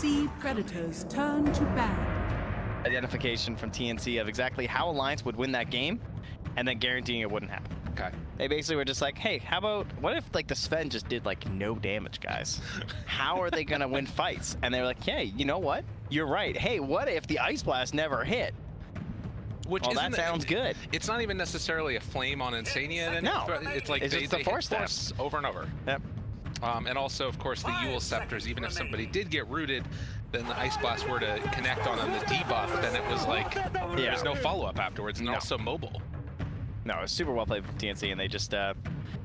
TNC predators turn to band. Identification from TNC of exactly how Alliance would win that game, and then guaranteeing it wouldn't happen. Okay. They basically were just like, hey, how about, what if like the Sven just did like no damage, guys? How are they gonna win fights? And they were like, hey, you know what? You're right. Hey, what if the Ice Blast never hit? Which well, that sounds good. It's not even necessarily a flame on Insania. No. It's like it's they just the hit Force steps over and over. Yep. And also, of course, the Yule Scepters, even if somebody did get rooted, then the Ice Blast were to connect on them, the debuff, then it was like, there's no follow-up afterwards, and also mobile. No, it was super well played from TNC, and they just,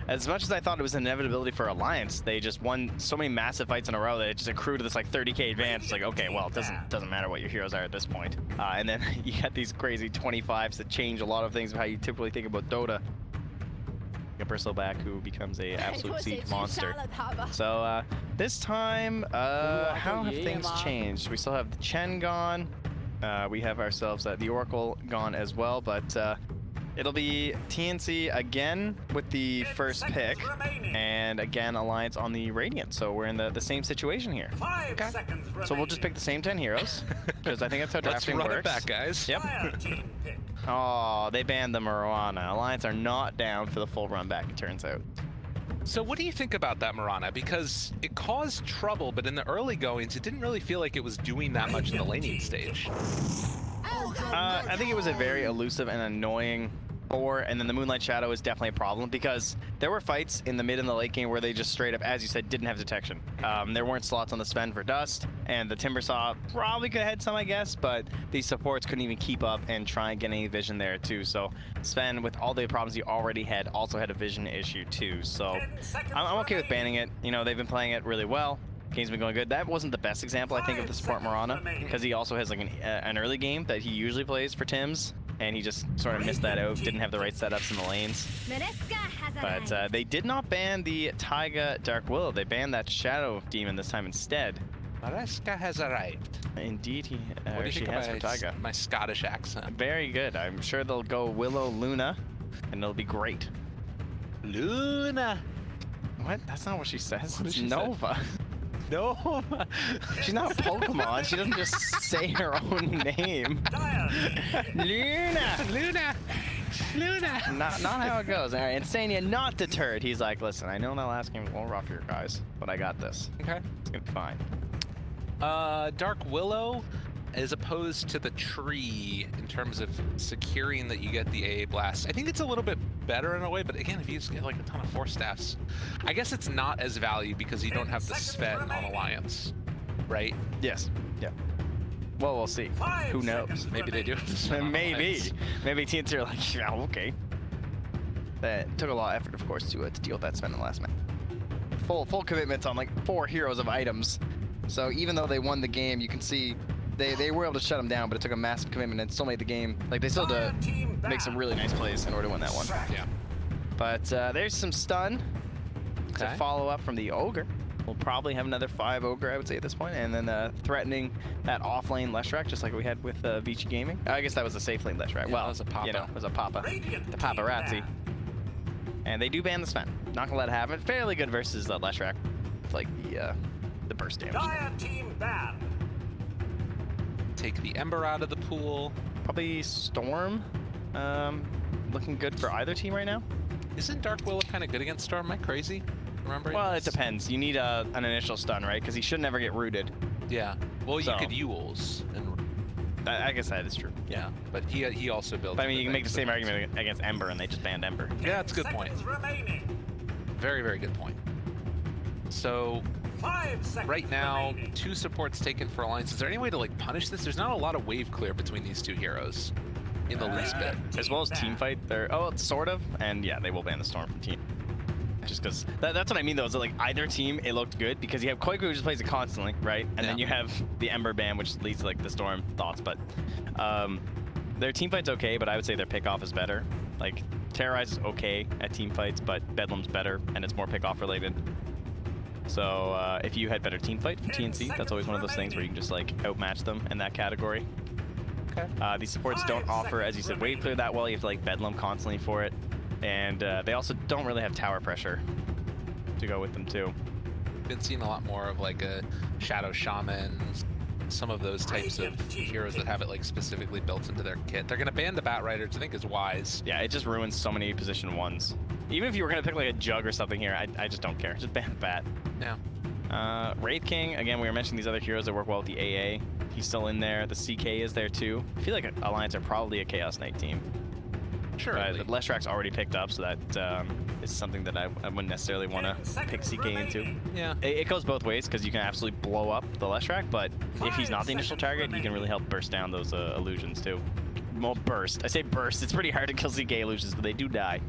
as much as I thought it was an inevitability for Alliance, they just won so many massive fights in a row that it just accrued to this like 30k advance. It's like, okay, well, it doesn't matter what your heroes are at this point. And then you got these crazy 25s that change a lot of things of how you typically think about Dota. Bristle back, who becomes a absolute siege monster. So this time, how have things changed? We still have the Chen gone. We have ourselves the Oracle gone as well, but it'll be TNC again with the first pick, and again Alliance on the Radiant. So we're in the same situation here. Okay. So we'll just pick the same 10 heroes, because I think that's how drafting works. Let's run it back, guys. Yep. Oh, they banned the Mirana. Alliance are not down for the full run back, it turns out. So what do you think about that Mirana? Because it caused trouble, but in the early goings, it didn't really feel like it was doing that much in the laning stage. I think it was a very elusive and annoying core, and then the Moonlight Shadow is definitely a problem because there were fights in the mid and the late game where they just straight up, as you said, didn't have detection. There weren't slots on the Sven for Dust, and the Timbersaw probably could have had some, I guess, but these supports couldn't even keep up and try and get any vision there too. So Sven, with all the problems he already had, also had a vision issue too. So I'm okay with banning it. You know, they've been playing it really well. Game's been going good. That wasn't the best example, I think, of the support Mirana, because he also has like an early game that he usually plays for Tims, and he just sort of missed that out, didn't have the right setups in the lanes. But they did not ban the Taiga Dark Willow. They banned that Shadow Demon this time instead. Mariska has arrived. Indeed, what do you think has for Taiga. My Scottish accent? Very good. I'm sure they'll go Willow Luna, and it'll be great. Luna. What? That's not what she says. What it's she Nova. Nova. She's not a Pokemon. She doesn't just say her own name. Luna. Luna. Luna. Not how it goes. All right, Insania not deterred. He's like, listen, I know that last game was a little rough here, guys, but I got this. Okay. It's gonna be fine. Dark Willow, as opposed to the tree in terms of securing that you get the AA blast. I think it's a little bit better in a way, but again, if you just get like a ton of Force Staffs, I guess it's not as valued because you don't have the Sven on Alliance, right? Yes. Yeah. Well, we'll see. Who knows? Maybe they do have the Sven on Alliance. Maybe TNC are like, yeah, okay. That took a lot of effort, of course, to deal with that Sven in the last match. Full commitments on like 4 heroes of items. So even though they won the game, you can see they were able to shut them down, but it took a massive commitment and still made the game. Like, they still had to make some really nice plays in order to win that one. Yeah. But there's some stun to follow up from the Ogre. We'll probably have another 5 Ogre, I would say, at this point, and then threatening that off-lane Leshrac, just like we had with Vici Gaming. I guess that was a safe lane Leshrac. Yeah, well, that was a Papa. You know, it was a Papa. The paparazzi. And they do ban the Sven. Not gonna let it happen. Fairly good versus Leshrac. It's like the burst damage. Take the Ember out of the pool. Probably Storm. Looking good for either team right now. Isn't Dark Willow kind of good against Storm? Am I crazy? Remember? Well, it depends. You need an initial stun, right? Because he should never get rooted. Yeah. Well, you could Yules. And I guess that is true. Yeah. But he also builds. But I mean, you can make the same argument against Ember, and they just banned Ember. Yeah, that's a good point. Very, very good point. So right now, 2 supports taken for Alliance. Is there any way to like punish this? There's not a lot of wave clear between these 2 heroes in the least bit. As well as team fight. Sort of. And yeah, they will ban the Storm from team. Just because that's what I mean though, is that like either team it looked good because you have Koiku who just plays it constantly, right? And then you have the Ember ban, which leads to like the Storm thoughts. But their team fight's okay, but I would say their pickoff is better. Like Terrorize is okay at team fights, but Bedlam's better and it's more pickoff related. So if you had better team fight from TNC, that's always one of those things where you can just like outmatch them in that category. Okay. These supports don't offer, as you said, wave clear that well. You have to like Bedlam constantly for it. And they also don't really have tower pressure to go with them too. been seeing a lot more of like a Shadow Shaman, some of those types of heroes that have it like specifically built into their kit. They're gonna ban the Bat Rider, which I think is wise. Yeah, it just ruins so many position 1s. Even if you were gonna pick like a Jug or something here, I just don't care. Just ban the Bat. Yeah. Wraith King, again, we were mentioning these other heroes that work well with the AA. He's still in there. The CK is there too. I feel like Alliance are probably a Chaos Knight team. Sure. But Leshrak's already picked up, so that is something that I wouldn't necessarily want to pick CK into. Yeah. It goes both ways, because you can absolutely blow up the Leshrak, but if he's not the initial target, he can really help burst down those illusions too. Well, burst. I say burst. It's pretty hard to kill CK illusions, but they do die.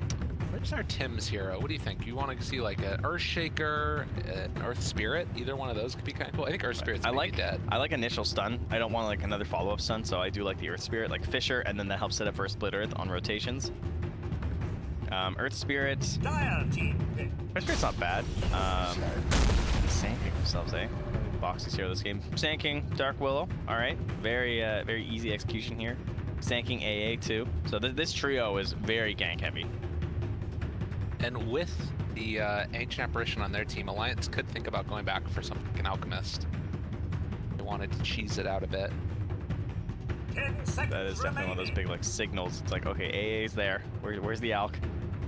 Where's our Tim's hero? What do you think? You want to see like an Earthshaker, an Earth Spirit? Either one of those could be kind of cool. I think Earth Spirit's maybe dead. I like initial stun. I don't want like another follow-up stun, so I do like the Earth Spirit, like Fisher, and then that helps set up for a Split Earth on rotations. Earth Spirit. Earth Spirit's not bad. Sand King themselves, eh? Boxy's hero this game. Sand King, Dark Willow. All right, very easy execution here. Sand King AA too. So this trio is very gank heavy. And with the Ancient Apparition on their team, Alliance could think about going back for something like an Alchemist. They wanted to cheese it out a bit. That is definitely one of those big like signals. It's like, okay, AA's there. Where's the Alch?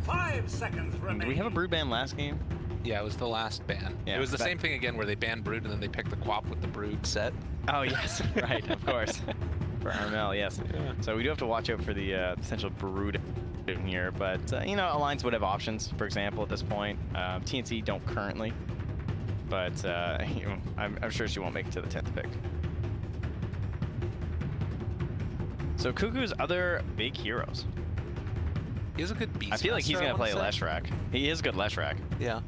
5 seconds remaining. Did we have a Brood ban last game? Yeah, it was the last ban. Yeah, it was the same thing again where they banned Brood and then they picked the Quap with the Brood set. Oh yes, right, of course. For Armel, yes. Yeah. So we do have to watch out for the potential Brood in here, but you know, Alliance would have options. For example, at this point, TNC don't currently, but you know, I'm sure she won't make it to the 10th pick. So Cuckoo's other big heroes. He's a good Beastmaster. I feel like he's gonna play Leshrak. He is good Leshrak. Yeah.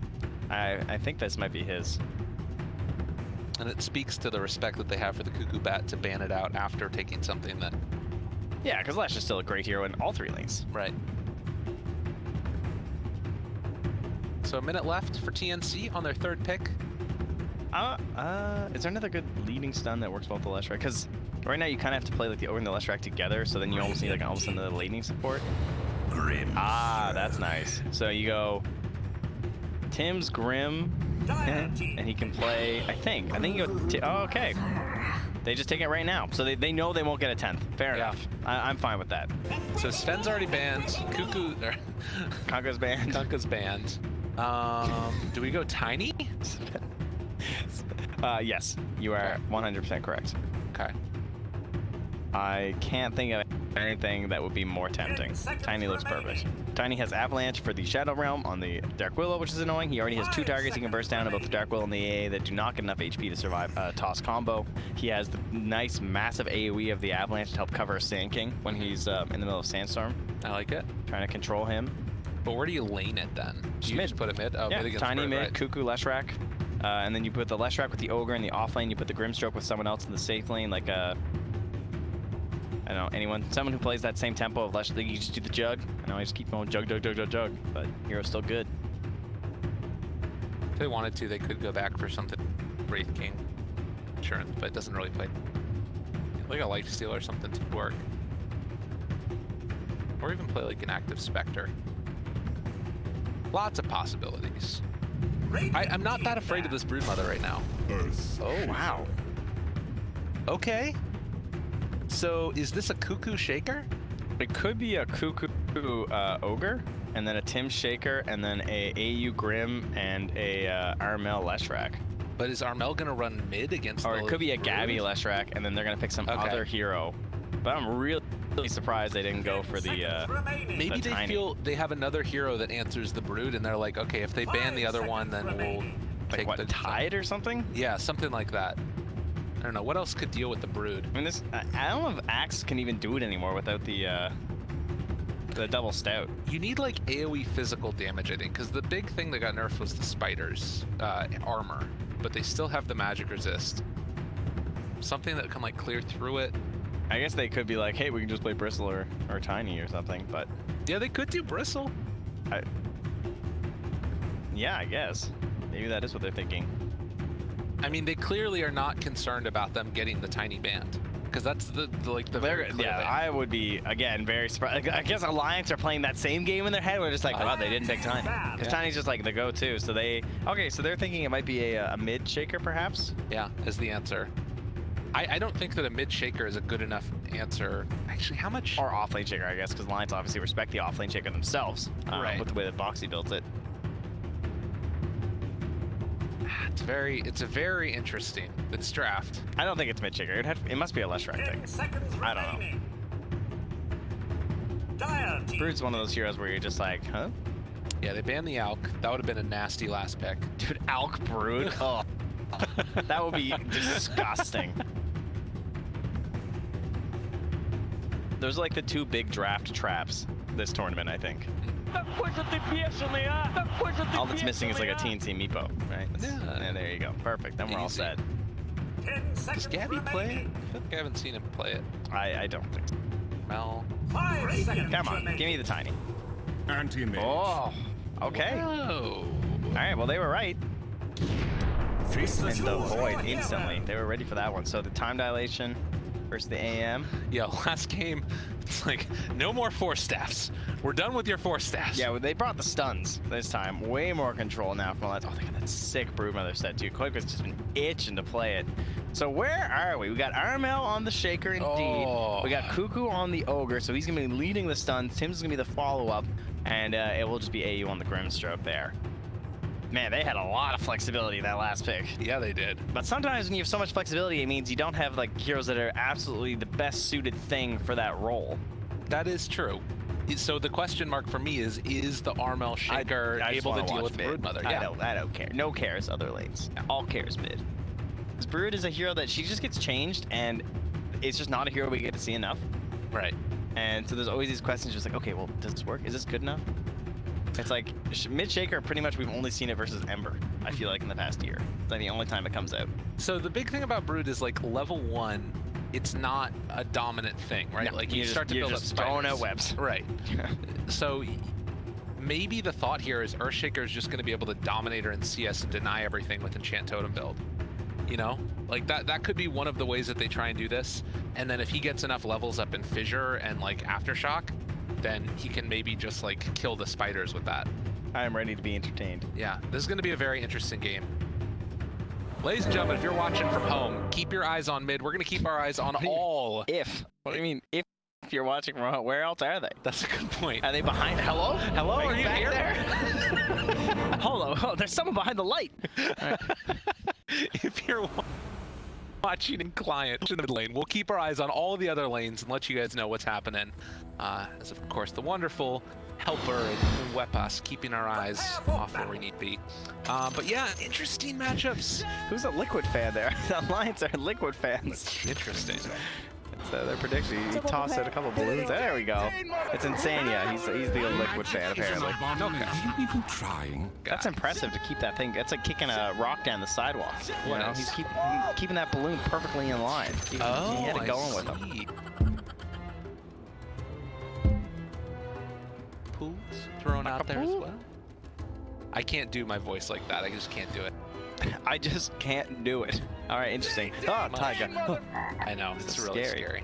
I think this might be his. And it speaks to the respect that they have for the Cuckoo Bat to ban it out after taking something that... Yeah, because Lesh is still a great hero in all 3 lanes. Right. So a minute left for TNC on their 3rd pick. Is there another good leading stun that works well with the Leshrak? Because right now you kind of have to play like the Ogre and the Leshrak together, so then you almost need like almost another leading support. That's nice. So you go Tim's Grim, and he can play, I think you go, oh, okay. They just take it right now. So they know they won't get a 10th. Fair enough. I'm fine with that. So Sven's already banned. Cuckoo, Kanka's banned. Kanka's banned. Do we go Tiny? Yes, you are 100% correct. Okay. I can't think of anything that would be more tempting. Tiny looks perfect. Tiny has Avalanche for the Shadow Realm on the Dark Willow, which is annoying. He already has 2 targets he can burst down about the Dark Willow and the AA that do not get enough HP to survive a toss combo. He has the nice, massive AoE of the Avalanche to help cover a Sand King when he's in the middle of Sandstorm. I like it. Trying to control him. But where do you lane it then? Do you mid. just put it mid? Oh, yeah, mid against Tiny Bird, mid, right? Cuckoo, Leshrak. And then you put the Leshrak with the Ogre in the off lane. You put the Grimstroke with someone else in the safe lane, like I don't know, someone who plays that same tempo of Leshrak. You just do the Jug. I know I just keep going Jug, but hero's still good. If they wanted to, they could go back for something Wraith King insurance, but it doesn't really play. Like a Lifesteal or something to work. Or even play like an active Spectre. Lots of possibilities. I'm not that afraid of this Broodmother right now. Oh, wow. Okay. So is this a Cuckoo Shaker? It could be a Cuckoo Ogre, and then a Tim Shaker, and then a AU Grim, and a Armel Leshrak. But is Armel gonna run mid against? Or it could be a Gabby Leshrak, and then they're gonna pick some other hero. But I'm really surprised they didn't go for the maybe the they Tiny. feel they have another hero that answers the Brood, and they're like, okay, if they ban the other one, then we'll take what, the Tide or something? Yeah, something like that. I don't know what else could deal with the Brood. I mean, I don't know if Axe can even do it anymore without the double stout. You need like AoE physical damage, I think, because the big thing that got nerfed was the spiders armor, but they still have the magic resist. Something that can like clear through it. I guess they could be like, hey, we can just play Bristle or Tiny or something, but... Yeah, they could do Bristle. Yeah, I guess. Maybe that is what they're thinking. I mean, they clearly are not concerned about them getting the Tiny banned. because that's the very clear Yeah, thing. I would be, again, very surprised. I guess Alliance are playing that same game in their head. We're just like, wow, they didn't pick Tiny. Because Tiny's just like the go-to. So okay, so they're thinking it might be a mid shaker, perhaps? Yeah, is the answer. I don't think that a mid shaker is a good enough answer. Actually, how much? Or off-lane shaker, I guess, because Alliance obviously respect the off-lane shaker themselves. Right. With the way that Boxy built it. It's a very interesting. It's draft. I don't think it's mid shaker. It must be a less 10 pick. seconds I don't know. remaining. Dire team. Brood's one of those heroes where you're just like, huh? Yeah, they banned the Alk. That would have been a nasty last pick. Dude, Alk Brood? Oh. That would be disgusting. Those are like the two big draft traps this tournament, I think. All that's missing is like a TNC Meepo, right? Yeah. And there you go. Perfect. Then we're all Easy. set. 10 seconds Does Gabby play it? remaining. I feel like I haven't seen him play it. I don't think so. Mel. 5 seconds Come on, remaining. give me the Tiny. Anti-mage. Oh, okay. Whoa. All right, well, they were right. Faceless And the Lord. Void instantly. They were ready for that one. So the time dilation versus the AM. Yeah, last game, it's like, no more force staffs. We're done with your force staffs. Yeah, well, they brought the stuns this time. Way more control now from Alliance. Oh, they got that sick Broodmother set, too. Quick has just been itching to play it. So where are we? We got Armel on the Shaker, indeed. Oh. We got Cuckoo on the Ogre, so he's going to be leading the stuns. Tim's going to be the follow-up, and it will just be AU on the Grimstroke there. Man, they had a lot of flexibility that last pick. Yeah, they did. But sometimes when you have so much flexibility, it means you don't have like heroes that are absolutely the best suited thing for that role. That is true. So the question mark for me is the Armel Shaker I just able to wanna deal watch with mid. Broodmother? I don't care. No cares other lanes. All cares mid. Because Brood is a hero that she just gets changed, and it's just not a hero we get to see enough. Right. And so there's always these questions just like, okay, well, does this work? Is this good enough? It's like mid Shaker, pretty much we've only seen it versus Ember, I feel like, in the past year. It's like the only time it comes out. So the big thing about Brood is like level 1, it's not a dominant thing, right? No, like you you're start to just- build you're up just throwing spiders. out webs. Right. So maybe the thought here is Earthshaker is just going to be able to dominate her in CS and deny everything with Enchant Totem build. You know, like that could be one of the ways that they try and do this. And then if he gets enough levels up in Fissure and like Aftershock, then he can maybe just like kill the spiders with that. I am ready to be entertained. Yeah, this is going to be a very interesting game. Ladies and gentlemen, if you're watching from home, keep your eyes on mid. We're going to keep our eyes on all. If. What do you mean, if you're watching from home, where else are they? That's a good point. Are they behind? Hello? Hello? Are you back here? there? Hello. Oh, there's someone behind the light. If you're watching in client in the mid lane, we'll keep our eyes on all the other lanes and let you guys know what's happening. As of course, the wonderful Helper and Wepas keeping our eyes off where we need be. But yeah, interesting matchups. Who's a Liquid fan there? The Alliance are Liquid fans. Interesting. It's their prediction. He tossed out a couple balloons. There we go. It's Insania. He's the Liquid fan, apparently. Are you even trying? That's impressive to keep that thing. That's like kicking a rock down the sidewalk. You know, he's keeping that balloon perfectly in line. He had it going with him. see. Pools thrown out there as Acapulco? well. I can't do my voice like that. I just can't do it. I just can't do it. All right, interesting. Oh, Taiga. I know, This it's is really scary. scary.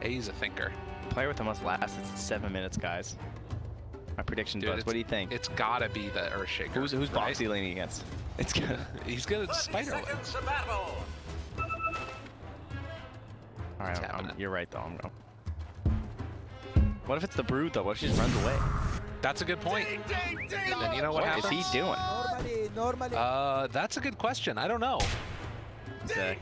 He's a thinker. Player with the most lasts. It's 7 minutes, guys. My prediction, Dude, Buzz. What do you think? It's gotta be the Earthshaker. Who's right? Boxy leaning against? It's good. He's good at 30 spider seconds legs. to battle. All right, happening? you're right though. I'm going. What if it's the Brood though? What if she just runs away? That's a good point. Then you know what What is happens? he doing? That's a good question. I don't know.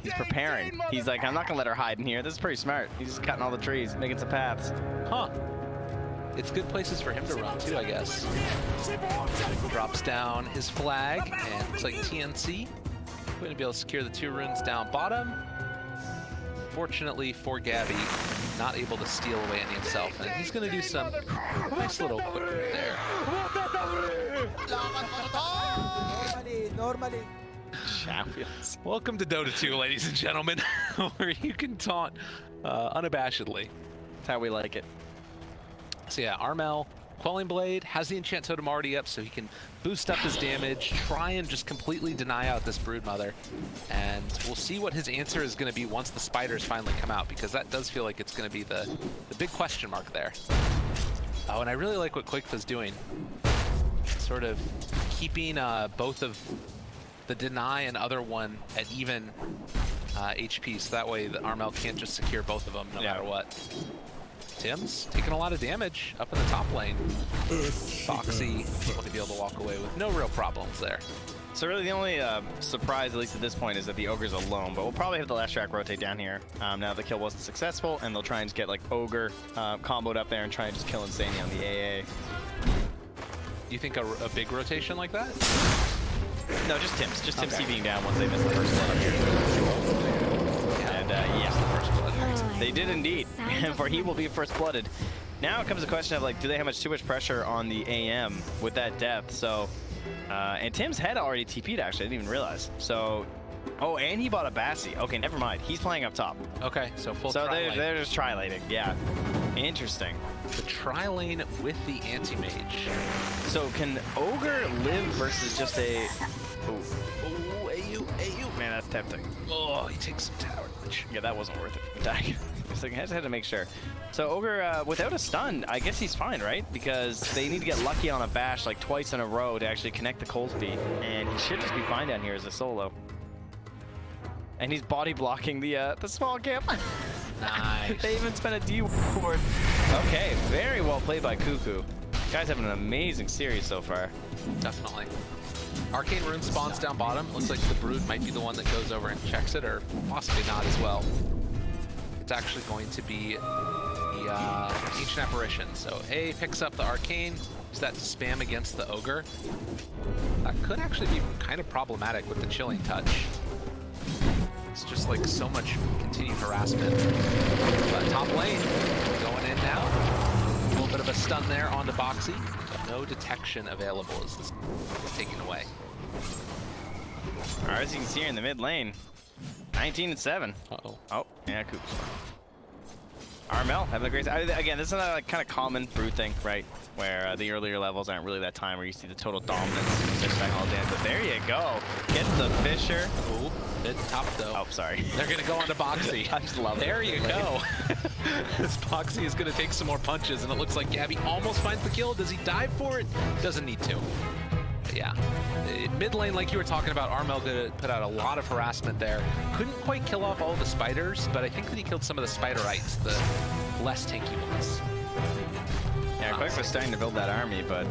He's preparing. He's like, I'm not gonna let her hide in here. This is pretty smart. He's just cutting all the trees, making some paths. Huh. It's good places for him to run too, I guess. Drops down his flag, and looks like TNC. Going to be able to secure the 2 runes down bottom. Fortunately for Gabby, not able to steal away any himself, and he's going to do some nice little equipment there. Champions. Welcome to Dota 2, ladies and gentlemen, where you can taunt unabashedly. That's how we like it. So yeah, Armel Quelling Blade, has the Enchant Totem already up so he can boost up his damage, try and just completely deny out this Broodmother. And we'll see what his answer is going to be once the spiders finally come out, because that does feel like it's going to be the big question mark there. Oh, and I really like what Quakefa's doing. Sort of keeping both of the deny and other one at even HP, so that way the Armel can't just secure both of them no matter what. Tim's taking a lot of damage up in the top lane. Foxy able to be able to walk away with no real problems there. So really the only surprise, at least at this point, is that the Ogre's alone, but we'll probably have the last track rotate down here now the kill wasn't successful, and they'll try and just get like Ogre comboed up there and try and just kill Insania on the AA. You think a big rotation like that? No, just Tim's. Just Tim's TVing down once they miss the first blood up here. And yes, the first blood. They did indeed, for he will be first blooded. Now it comes the question of like, do they have too much pressure on the AM with that depth? So, and Tim's had already TP'd actually, I didn't even realize. So, oh, and he bought a Bassi. Okay, never mind. He's playing up top. Okay, so full So tri-lane. they're just tri-laning, yeah. Interesting. The tri-lane with the anti-mage. So can Ogre live versus just a... Oh, AU. Man, that's tempting. Oh, he takes some tower damage. Yeah, that wasn't worth it for dying. I just had to make sure. So Ogre, without a stun, I guess he's fine, right? Because they need to get lucky on a bash like twice in a row to actually connect the cold feet, and he should just be fine down here as a solo. And he's body blocking the small camp. Nice. They even spent a D ward. Okay, very well played by Cuckoo. Guy's having an amazing series so far. Definitely. Arcane Rune spawns down bottom. Looks like the Brood might be the one that goes over and checks it, or possibly not as well. It's actually going to be the Ancient Apparition. So A picks up the Arcane, use that to spam against the Ogre. That could actually be kind of problematic with the Chilling Touch. It's just like so much continued harassment. But top lane, going in now. A little bit of a stun there onto Boxy. But no detection available as this is taken away. All right, as you can see here in the mid lane, 19-7. Uh-oh. Oh, yeah, Coop's Armel having a great time. Again, this is another like, kind of common Brood thing, right? Where the earlier levels aren't really that time where you see the total dominance. But there you go. Gets the Fisher. Ooh, mid top though. Oh, sorry. They're gonna go onto Boxy. I just love it. There you go. This Boxy is gonna take some more punches, and it looks like Gabby almost finds the kill. Does he dive for it? Doesn't need to. But yeah, mid lane, like you were talking about, Armel put out a lot of harassment there. Couldn't quite kill off all the spiders, but I think that he killed some of the spiderites, the less tanky ones. Yeah, Quick was starting to build that army, but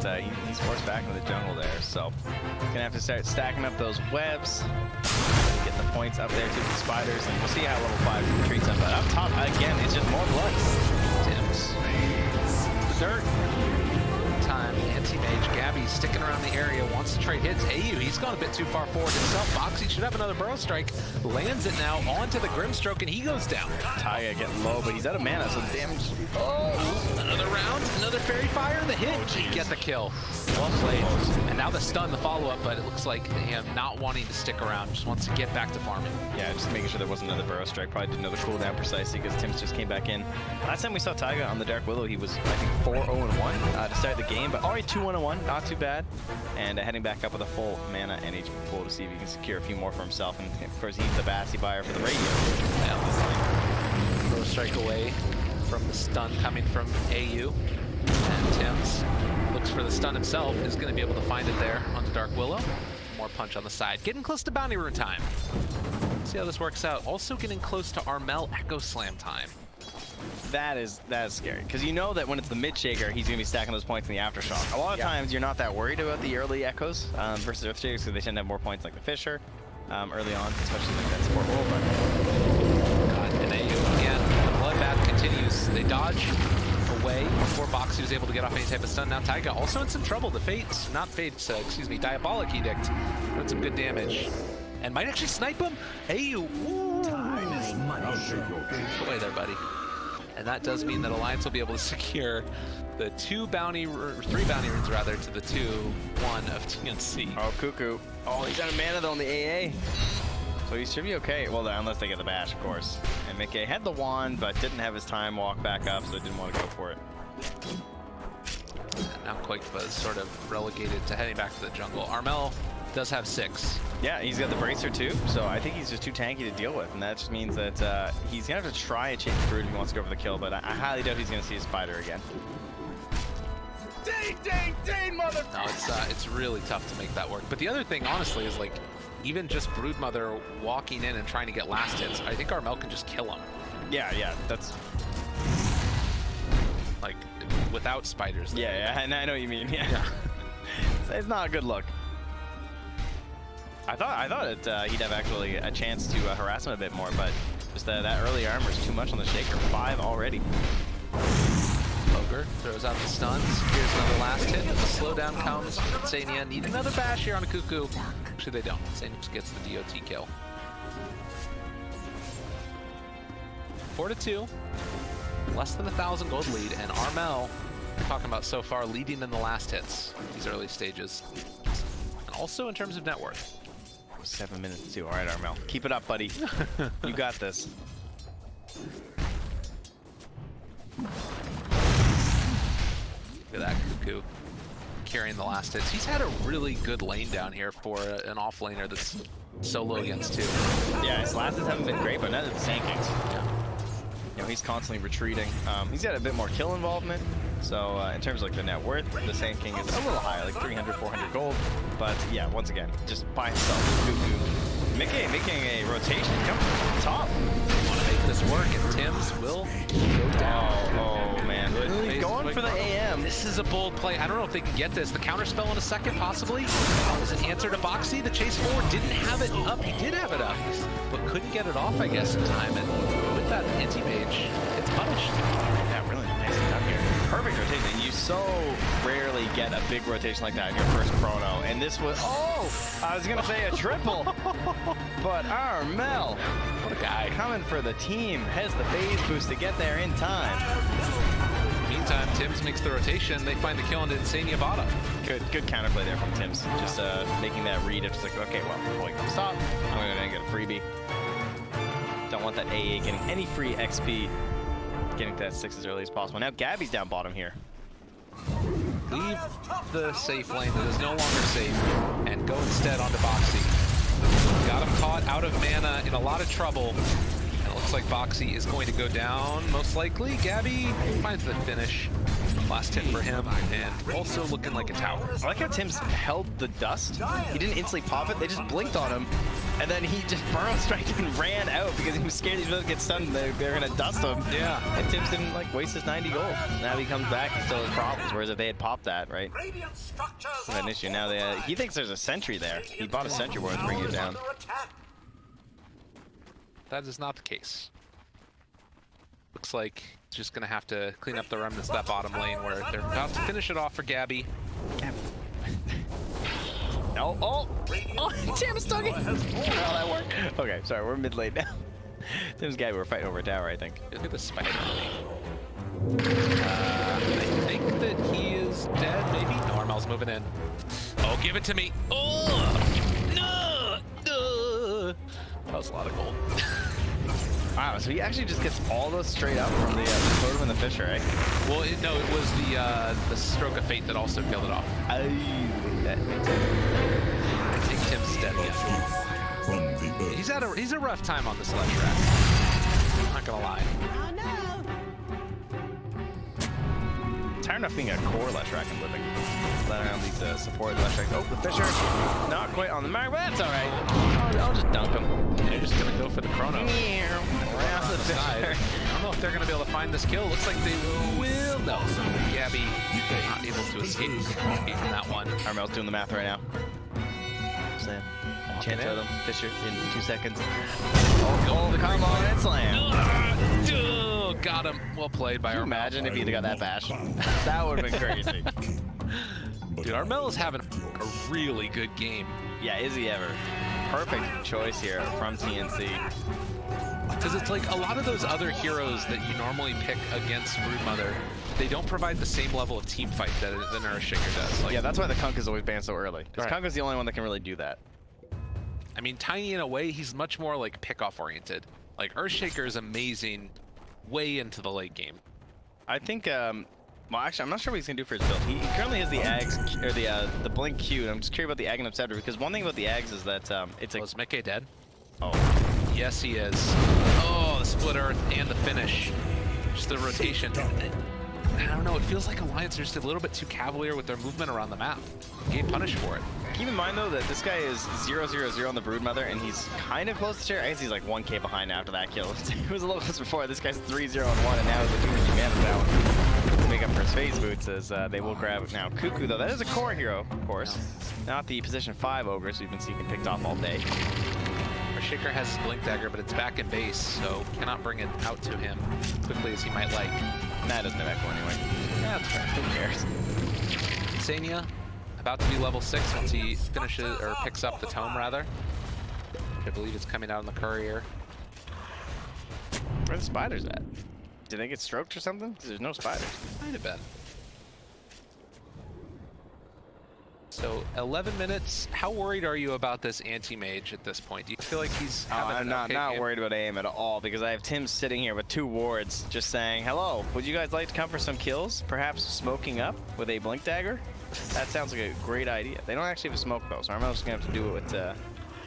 he's forced back into the jungle there, so gonna have to start stacking up those webs, get the points up there to the spiders, and we'll see how level 5 treats them. But up top, again, it's just more blood. Tim's the dirt. Time, anti-mage Gabby sticking around the area, wants to trade hits. AU, he's gone a bit too far forward himself. Boxy should have another burrow strike. Lands it now onto the Grimstroke, and he goes down. Taiga getting low, but he's out of mana, so the damage. Oh, another round, another fairy fire, the hit. Get the kill. Well played. And now the stun, the follow-up, but it looks like him not wanting to stick around, just wants to get back to farming. Yeah, just making sure there wasn't another burrow strike. Probably didn't know the cooldown precisely because Tim's just came back in. Last time we saw Taiga on the Dark Willow, he was, I think, 4-0-1 to start the game, but already 2-1-1, not too bad. And heading back up with a full mana and HP pool to see if he can secure a few more for himself. And of course, he's the Bassi buyer for the radio. Burrow strike away from the stun coming from AU. And Tim's looks for the stun himself, is going to be able to find it there on the Dark Willow. More punch on the side. Getting close to Bounty Rune time. See how this works out. Also getting close to Armel Echo Slam time. That is scary, because you know that when it's the mid shaker, he's going to be stacking those points in the aftershock. A lot of times, you're not that worried about the early echoes versus earth shakers, because they tend to have more points like the Fisher early on, especially like that support role. God, and AU again, the bloodbath continues. They dodge away before Boxy was able to get off any type of stun. Now Taiga also in some trouble. The Diabolic Edict doing some good damage. And might actually snipe him. AU, ooh. Time is money. Good away there, buddy. And that does mean that Alliance will be able to secure the 3 bounty runes rather to the 2-1 of TNC. Oh, Cuckoo. Oh, he's out of mana though on the AA. So he should be okay. Well, unless they get the bash, of course. And Mickey had the wand, but didn't have his time walk back up, so didn't want to go for it. And now Quakeba is sort of relegated to heading back to the jungle. Armel does have 6. Yeah, he's got the bracer too, so I think he's just too tanky to deal with, and that just means that he's gonna have to try a change Brood if he wants to go for the kill, but I highly doubt he's gonna see his spider again. Dang, mother! No, it's really tough to make that work. But the other thing, honestly, is like, even just Broodmother walking in and trying to get last hits, I think Armel can just kill him. Yeah, that's... Like, without spiders. Yeah, and I know what you mean, yeah. It's not a good look. I thought that he'd have actually a chance to harass him a bit more, but just that early armor is too much on the Shaker. 5 already. Ogre throws out the stuns. Here's another last hit. The slowdown comes. Sania need another bash here on a Cuckoo. Actually, they don't. Sania just gets the DOT kill. 4-2. Less than 1,000 gold lead, and Armel, we're talking about so far, leading in the last hits these early stages. And also in terms of net worth. 7 minutes too. All right, Armel, keep it up, buddy. You got this. Look at that Cuckoo carrying the last hits. He's had a really good lane down here for an off laner that's solo against 2. Yeah, his last hits haven't been great, but none of the Sand Kings. Yeah. You know, he's constantly retreating. He's got a bit more kill involvement. So in terms of like the net worth, the Sand King is a little higher, like 300, 400 gold. But yeah, once again, just by himself, Cuckoo. Making a rotation, coming from the top. Want to make this work, and Tim's will go down. Oh man, he's going for the AM. This is a bold play. I don't know if they can get this. The counter spell in a second, possibly. As an answer to Boxy, the chase forward didn't have it up. He did have it up, but couldn't get it off, I guess, in time. And with that anti-mage, it's punished. Yeah, really nice up here. Perfect rotation. And you so rarely get a big rotation like that in your first chrono. And this was, I was gonna say a triple, but Armel, What a guy. coming for the team, has the phase boost to get there in time. Meantime, Tim's makes the rotation. They find the kill into Insania bottom. Good counterplay there from Tim's. Just making that read. It's like, okay, well, before we stop, I'm gonna get a freebie. Don't want that AA getting any free XP. Getting to that 6 as early as possible. Now Gabby's down bottom here. Leave the safe lane that is no longer safe and go instead onto Boxy. Got him caught out of mana, in a lot of trouble. And it looks like Boxy is going to go down, most likely. Gabby finds the finish. Last hit for him, and also looking like a tower. I like how Tim's held the dust. He didn't instantly pop it, they just blinked on him. And then he just burrow striked and ran out because he was scared he was going to get stunned and they're going to dust him. Yeah. And Tim's didn't like waste his 90 gold. Now he comes back, he still has problems. Whereas if they had popped that, right? Radiant structures It's an issue. Now he thinks there's a sentry there. He bought a sentry ward to bring it down. That is not the case. Looks like he's just going to have to clean up the remnants of that bottom lane where they're about to finish it off for Gabby. Oh, Tim's stuck it. How that work? Okay, sorry, we're mid lane now. Tim's Gabby, we're fighting over a tower, I think. Look at the spider. I think that he is dead, maybe? No, Armel's moving in. Oh, give it to me. Oh, no. That was a lot of gold. Wow, so he actually just gets all those straight up from the totem and the fisher, eh? Well, no, it was the stroke of fate that also killed it off. That makes sense. I take Tim's stead again. From the earth. He's a rough time on this ledge rat. I'm not gonna lie. It's hard enough being a core Leshrac and living. Let around these support Leshracs. Oh, the fisher, not quite on the mark, but that's all right. I'll just dunk him. They're just gonna go for the chrono. Right off the Side. fisher. I don't know if they're gonna be able to find this kill. Looks like they will. No, Gabby not able to escape from that one. Armel's doing the math right now. Slam. Chance in. totem. Fisher in 2 seconds. Oh, come on, and slam. Got him. Well played by Can you Armel. imagine if he'd have got that bash? That would have been crazy. Dude, Armel is having a really good game. Yeah, is he ever? Perfect choice here from TNC. Because it's like a lot of those other heroes that you normally pick against Broodmother, they don't provide the same level of team fight that the Earthshaker does. Like, Yeah, that's why the Kunk is always banned so early. Because Right. Kunk is the only one that can really do that. I mean, Tiny in a way, he's much more like pick-off oriented. Like Earthshaker is amazing way into the late game. I think Well, actually, I'm not sure what he's gonna do for his build. He currently has the Ags, or the Blink Q. I'm just curious about the Aghanim Scepter, because one thing about the Ags is that it's a... is Mickey dead? Oh. Yes, he is. Oh, the split earth and the finish. Just the rotation. I don't know, it feels like Alliance are just a little bit too cavalier with their movement around the map. Getting punished for it. Keep in mind, though, that this guy is 0-0-0 on the Broodmother, and he's kind of close to share. I guess he's like 1k behind after that kill. It was a little close before. This guy's 3-0-1, and now he's looking at mana down to make up for his phase boots, as they will grab now Cuckoo, though. That is a core hero, of course. Not the position 5 ogres we've been seeing picked off all day. Our Shaker has his Blink Dagger, but it's back in base, so cannot bring it out to him quickly as he might like. That doesn't have echo anyway. Yeah, that's fair. Who cares? Sania, about to be level 6 once he finishes, or picks up the tome, rather. I believe it's coming out on the courier. Where are the spiders at? Did they get stroked or something? 'Cause there's no spiders. Might have been. So 11 minutes. How worried are you about this anti-mage at this point? Do you feel like he's having I'm an not okay game? worried about aim at all, because I have Tim sitting here with 2 wards just saying, hello, would you guys like to come for some kills? Perhaps smoking up with a Blink Dagger? That sounds like a great idea. They don't actually have a smoke though, so I'm just gonna have to do it with the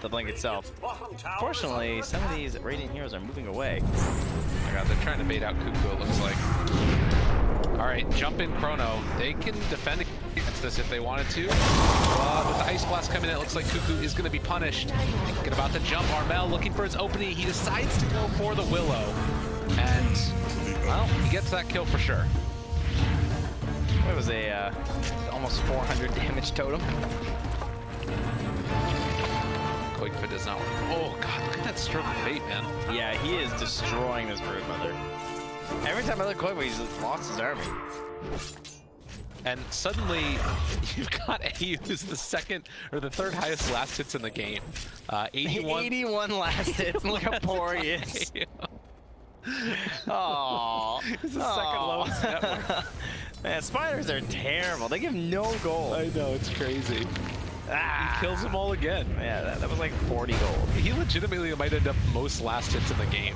Blink itself. Fortunately, some of these Radiant heroes are moving away. Oh my god, they're trying to bait out Cuckoo, it looks like. Alright, jump in Chrono. They can defend against this if they wanted to. With the Ice Blast coming in, it looks like Cuckoo is going to be punished. Thinking about the jump, Armel looking for his opening. He decides to go for the Willow. And, well, he gets that kill for sure. It was a almost 400 damage totem. Quakefoot does not work. Oh god, look at that stroke of fate, man. Yeah, he is destroying this Broodmother. Every time I look Quakefoot, he's lost his army. And suddenly, you've got AU who's the second or the third highest last hits in the game. 81. 81 last hits. Look how poor he is. Aww. He's the second lowest net worth. Man, spiders are terrible. They give no gold. I know, it's crazy. He kills them all again. Yeah, that was like 40 gold. He legitimately might end up most last hits in the game.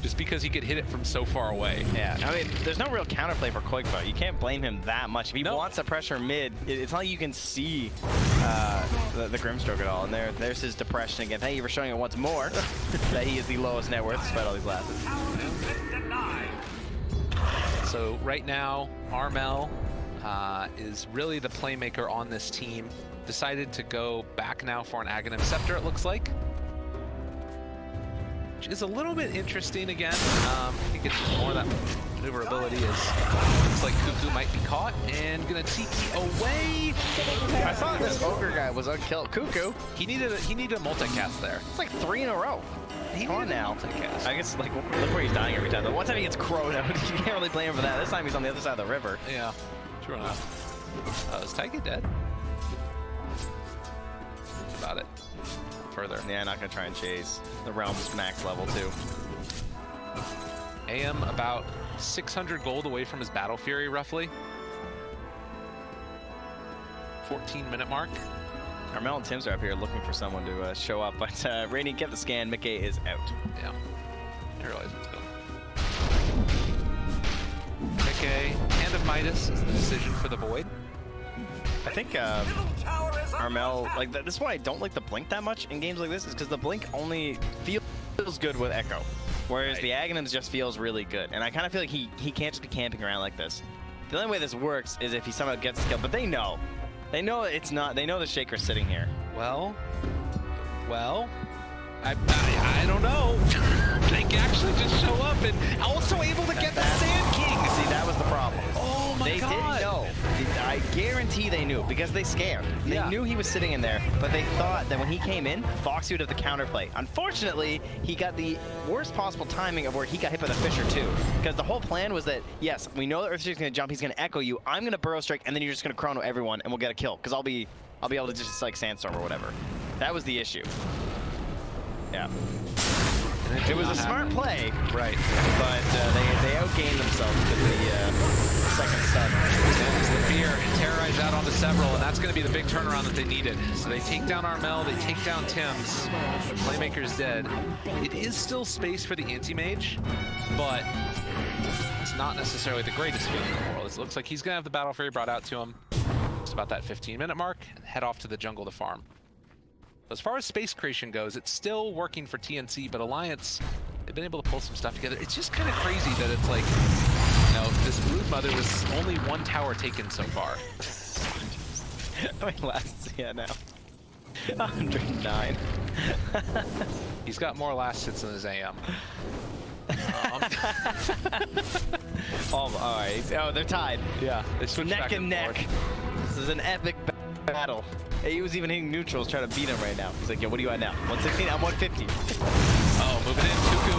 Just because he could hit it from so far away. Yeah, I mean, there's no real counterplay for Quakefoot. You can't blame him that much. If he wants to pressure mid, it's not like you can see the Grimstroke at all. And there's his depression again. Thank you for showing it once more that he is the lowest net worth despite all these last hits. So right now, Armel is really the playmaker on this team. Decided to go back now for an Aghanim Scepter, it looks like. Which is a little bit interesting again. I think it's just more that maneuverability is. Looks like Cuckoo might be caught and gonna TP away. I thought this ogre guy was unkilled. Cuckoo. He needed a multicast there. It's like 3 in a row. Come on now. Multicast. I guess like look where he's dying every time. Though one time he gets crowed out. You can't really blame him for that. This time he's on the other side of the river. Yeah, true enough. Is Taiki dead? That's about it. Further. Yeah, not gonna try and chase. The realm's max level too. AM about 600 gold away from his Battle Fury, roughly. 14-minute mark. Armel and Tim's are up here looking for someone to show up, but Radiant kept the scan. Mickey is out. Yeah. I realize it's good. Mickey, Hand of Midas is the decision for the Void. I think Armel, like this is why I don't like the Blink that much in games like this, is because the Blink only feels good with Echo, whereas the Aghanims just feels really good. And I kind of feel like he can't just be camping around like this. The only way this works is if he somehow gets the kill, but they know it's not. They know the Shaker's sitting here. Well, I don't know. They can actually just show up and also able to get the Sand King. See, that was the problem. Oh my god. They didn't know. I guarantee they knew because they scanned. They knew he was sitting in there, but they thought that when he came in, Foxy would have the counterplay. Unfortunately, he got the worst possible timing of where he got hit by the Fisher too. Because the whole plan was that, yes, we know that Earthshaker's gonna jump, he's gonna echo you, I'm gonna Burrow Strike, and then you're just gonna Chrono everyone and we'll get a kill. Because I'll be able to just like Sandstorm or whatever. That was the issue. Yeah. And It was a smart play, Right. but they outgained themselves with the second stun. There's the fear and terrorize out onto several, and that's going to be the big turnaround that they needed. So they take down Armel, they take down Tim's. The playmaker's dead. It is still space for the anti-mage, but it's not necessarily the greatest feeling in the world. It looks like he's going to have the Battle Fury brought out to him. It's about that 15-minute mark, and head off to the jungle to farm. As far as space creation goes, it's still working for TNC, but Alliance, they've been able to pull some stuff together. It's just kind of crazy that it's like, you know, this Brood Mother was only one tower taken so far. I mean, last, yeah, now. 109. He's got more last hits than his AM. All right. Oh, they're tied. Yeah, they switch Neck back and neck. forth. This is an epic battle. He was even hitting neutrals trying to beat him right now. He's like, yo, what are you at now? 116? I'm 150. Oh, moving in. Tuku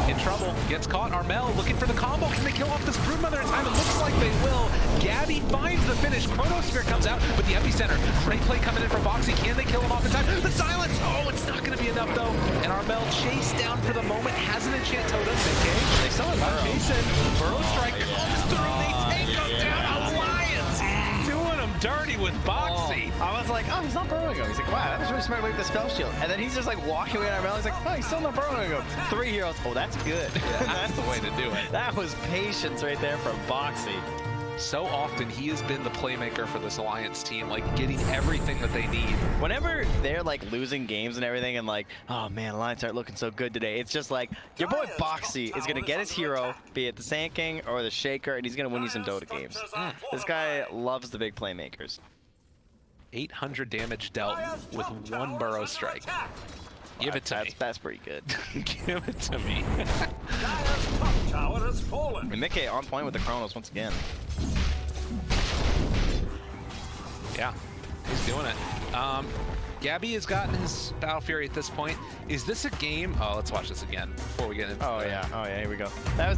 in trouble. Gets caught. Armel looking for the combo. Can they kill off this Brood Mother in time? It looks like they will. Gabby finds the finish. Chronosphere comes out with the epicenter. Great play coming in from Boxy. Can they kill him off in time? The silence! Oh, it's not going to be enough, though. And Armel chased down for the moment. Has an enchant totem. They still have Burrow. Jason. Burrow strike comes through. They take him down. Alliance doing him dirty with Boxy. Oh, I was like, oh, he's not burrowing him. He's like, wow, that was really smart way with the spell shield. And then he's just like walking away at Armel. He's like, oh, he's still not burrowing him. 3 heroes. Oh, that's good. Yeah, that's the way to do it. That was patience right there from Boxy. So often he has been the playmaker for this Alliance team, like getting everything that they need. Whenever they're like losing games and everything and like, oh man, Alliance aren't looking so good today, it's just like, your boy Boxy is gonna get his hero, be it the Sand King or the Shaker, and he's gonna win you some Dota games. This guy loves the big playmakers. 800 damage dealt with 1 Burrow strike. Give it to me. That's pretty good. Give it to me. Tower has fallen. And Mickey on point with the Chronos once again. Yeah, he's doing it. Gabby has gotten his Battle Fury at this point. Is this a game? Oh, let's watch this again before we get into Oh yeah, here we go.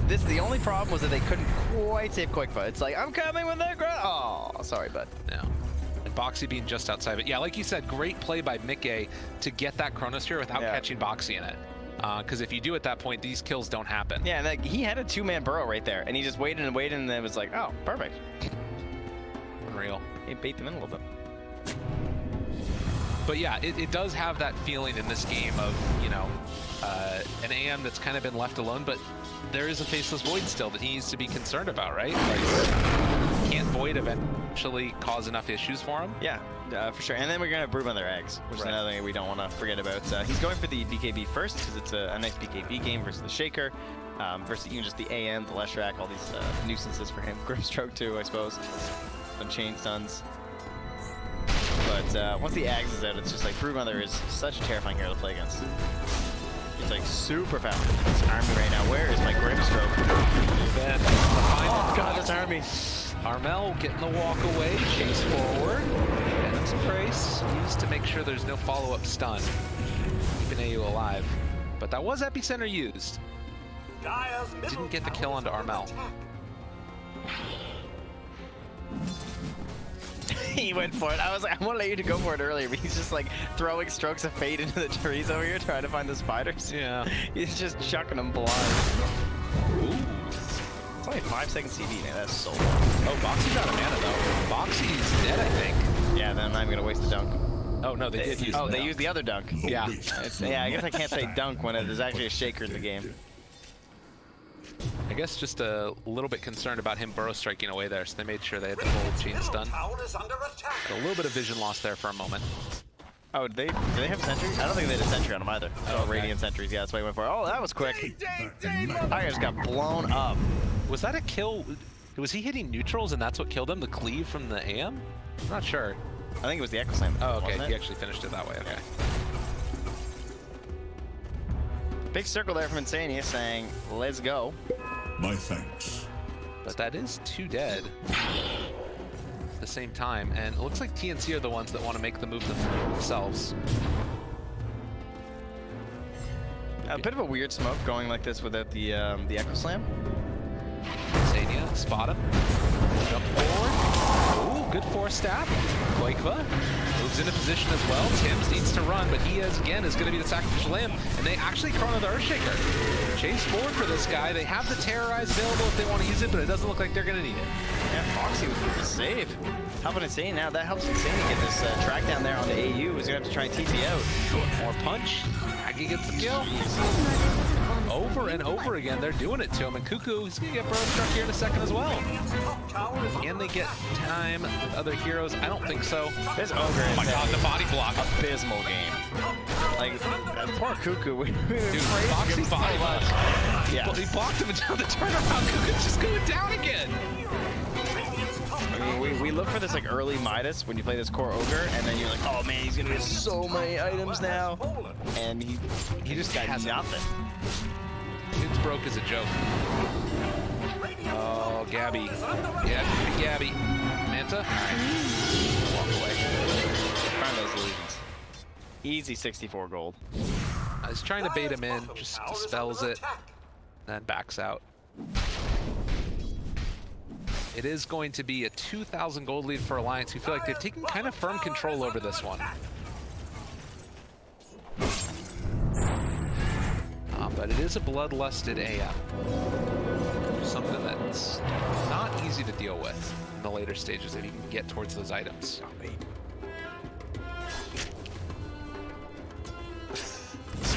This the only problem was that they couldn't quite save Quick Foot. It's like, I'm coming with the ground. Oh, sorry, bud. No. And Boxy being just outside of it. Yeah, like you said, great play by Mickey to get that Chronosphere without catching Boxy in it. Because if you do at that point, these kills don't happen. Yeah, and like, he had a 2-man burrow right there, and he just waited and waited, and then it was like, oh, perfect. Unreal. He bait them in a little bit. But yeah, it does have that feeling in this game of, you know, an AM that's kind of been left alone, but there is a Faceless Void still that he needs to be concerned about, right? Like, can't Void eventually cause enough issues for him? Yeah, for sure. And then we're going to have Brood Mother eggs, which is another thing we don't want to forget about. He's going for the BKB first because it's a nice BKB game versus the Shaker, versus even just the AM, the Leshrac, all these nuisances for him. Grip Stroke too, I suppose. Some chain stuns. But once the Ags is out, it's just like Brood Mother is such a terrifying hero to play against. He's like super fast with this army right now. Where is my Grip Stroke? Oh God, this army. Armel getting the walk away, chase forward, and some brace used to make sure there's no follow-up stun, keeping AU alive. But that was Epicenter used. Didn't get the kill onto Armel. He went for it. I was like, I want to let you to go for it earlier, but he's just like throwing strokes of fate into the trees over here trying to find the spiders. Yeah. He's just chucking them blind. Ooh. It's only 5 seconds CD, man. That's so long. Oh, Boxy's out of mana though. Boxy's dead, I think. Yeah, then I'm gonna waste the dunk. Oh no, they did use. Oh, they used the other dunk. Yeah. Yeah, I guess I can't say dunk when there's actually a Shaker in the game. I guess just a little bit concerned about him burrow striking away there, so they made sure they had the full chain stun. A little bit of vision loss there for a moment. Oh, do they have sentry? I don't think they had a sentry on him either. Oh, okay. Radiant sentries. Yeah, that's why he went for it. Oh, that was quick. I just got blown up. Was that a kill? Was he hitting neutrals and that's what killed him? The cleave from the AM? I'm not sure. I think it was the Echo Slam. Oh, okay. He actually finished it that way. Okay. Big circle there from Insania saying, let's go. My thanks. But that is 2 dead at the same time, and it looks like TNC are the ones that want to make the move themselves. A bit of a weird smoke going like this without the Echo Slam. Insania, spot him. Jump forward. Ooh, Good force staff. Koikva moves into position as well. Tim's needs to run, but he is going to be the sacrificial lamb. And they actually chrono the Earthshaker. Chase forward for this guy. They have the Terrorize available if they want to use it, but it doesn't look like they're going to need it. Yeah, Foxy with the save. Helping Insane now. That helps Insane get this track down there on the AU. He's going to have to try and TP out. More punch. Aggie gets the kill. Over and over again, they're doing it to him. And Cuckoo, he's going to get Bro struck here in a second as well. Can they get time with other heroes? I don't think so. This Ogre Oh my god, the body block. abysmal game. Like, poor Cuckoo. Dude, Foxy body block. Yeah. He blocked him until the turnaround. Cuckoo's just going down again. I mean, we look for this like early Midas when you play this core Ogre, and then you're like, oh man, he's gonna get so many items now. And he just got nothing. It's broke as a joke. Oh, Gabby. Yeah, Gabby. Manta. Walk away. Find those illusions. Easy 64 gold. I was trying to bait him in, just dispels it, then backs out. It is going to be a 2,000 gold lead for Alliance, who feel like they've taken kind of firm control over this one. But it is a bloodlusted AM. Something that's not easy to deal with in the later stages if you can get towards those items.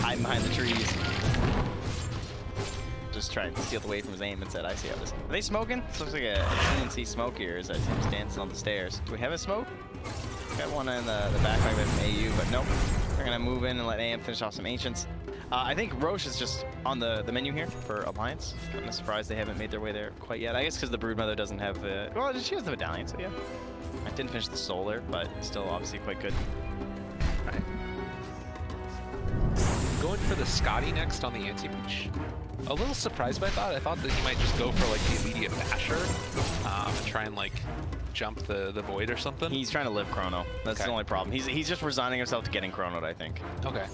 Hide behind the trees. Just tried to steal away from his aim and said, I see how this. Are they smoking? This looks like a TNC smoke here as that Tim's dancing on the stairs. Do we have a smoke? Got one in the back right from AU, but nope. They're gonna move in and let AM finish off some Ancients. I think Roche is just on the menu here for Alliance. I'm surprised they haven't made their way there quite yet. I guess because the Broodmother doesn't have well, she has the medallion, so yeah. I didn't finish the Solar, but still obviously quite good. All right. Going for the Scotty next on the anti-reach. A little surprised by that. I thought that he might just go for like the immediate basher and try and like jump the void or something. He's trying to live chrono. That's the only problem. He's just resigning himself to getting chronoed, I think. Okay.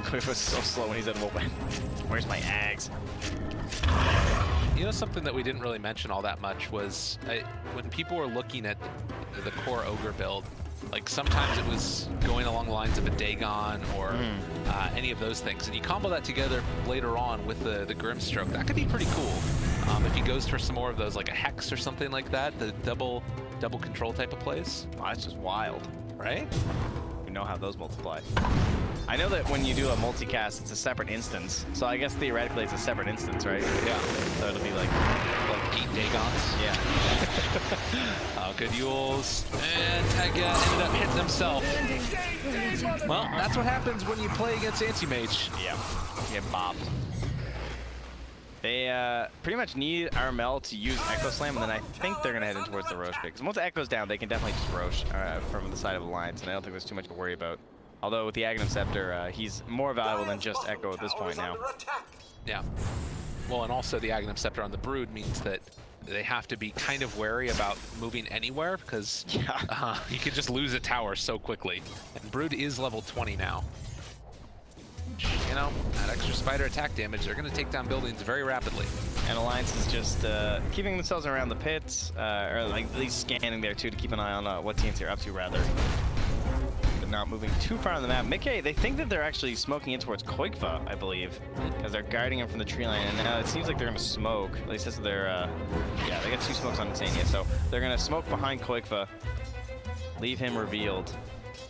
Cliff was so slow when he's at open. Where's my Ags? You know, something that we didn't really mention all that much was when people were looking at the core Ogre build, like sometimes it was going along the lines of a Dagon or any of those things. And you combo that together later on with the Grimstroke. That could be pretty cool. If he goes for some more of those, like a Hex or something like that, the double control type of plays. Oh, that's just wild. Right? You know how those multiply. I know that when you do a multicast, it's a separate instance. So I guess theoretically it's a separate instance, right? Yeah. So it'll be like 8 Dagons. Yeah. Good Yules. And Tega ended up hitting himself. Well, that's what happens when you play against Anti-Mage. Yeah. You get bopped. They pretty much need Armel to use Echo Slam, and then I think they're going to head in towards the Roche pick. Because once the Echo's down, they can definitely just Roche from the side of Alliance, and I don't think there's too much to worry about. Although with the Aghanim Scepter, he's more valuable than just Echo at this point now. Yeah. Well, and also the Aghanim Scepter on the Brood means that they have to be kind of wary about moving anywhere because you could just lose a tower so quickly. And Brood is level 20 now. You know, that extra spider attack damage, they're going to take down buildings very rapidly. And Alliance is just keeping themselves around the pits, or like at least scanning there too to keep an eye on what teams are up to rather. But not moving too far on the map. Mickey, they think that they're actually smoking in towards Koikva, I believe, because they're guarding him from the tree line. And now it seems like they're going to smoke. At least that's what they're, yeah, they got 2 smokes on Insania. So they're going to smoke behind Koikva, leave him revealed.